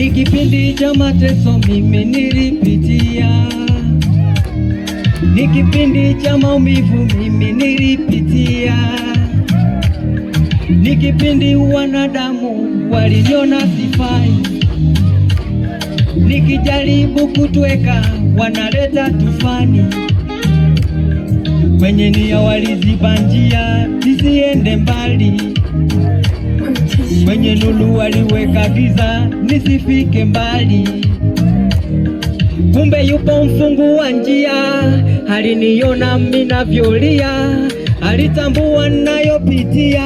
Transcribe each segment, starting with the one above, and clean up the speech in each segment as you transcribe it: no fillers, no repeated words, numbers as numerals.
Ni kipindi cha mateso mimi nilipitia, ni kipindi cha maumivu mimi nilipitia, ni kipindi wanadamu waliniona sifai, nikijaribu kutweka wanaleta tufani, kwenye nia waliziba njia nisiende mbali, kwenye nuru waliweka giza nisifike mbali. Kumbe yupo mfungu wa njia, aliniona mimi navyolia, alitambua ninayopitia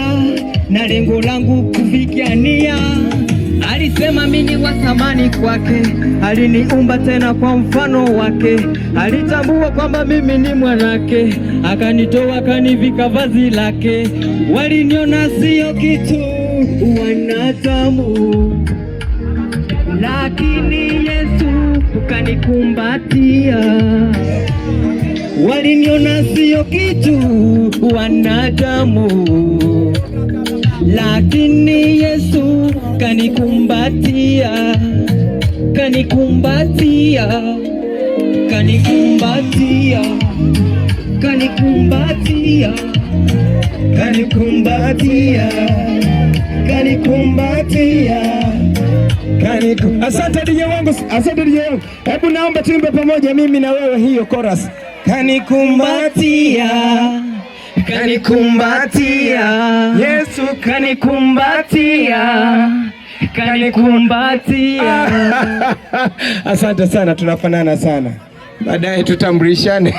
na lengo langu kufikia nia. Alisema mimi ni wa thamani kwake, aliniumba tena kwa mfano wake, alitambua kwamba mimi ni mwanake, akanitoa akanivika vazi lake. Waliniona sio kitu wanadamu, lakini Yesu ukanikumbatia. Waliniona sio kitu wanadamu, lakini Yesu kanikumbatia, kanikumbatia, kanikumbatia, kanikumbatia, kanikumbatia, kanikumbatia. Asante DJ wangu, asante DJ wangu. Hebu naomba tuimbe pamoja mimi na wewe hiyo chorus. Kanikumbatia, kanikumbatia, Yesu kanikumbatia, kanikumbatia. Asante sana, tunafanana sana. Baadaye tutambulishane.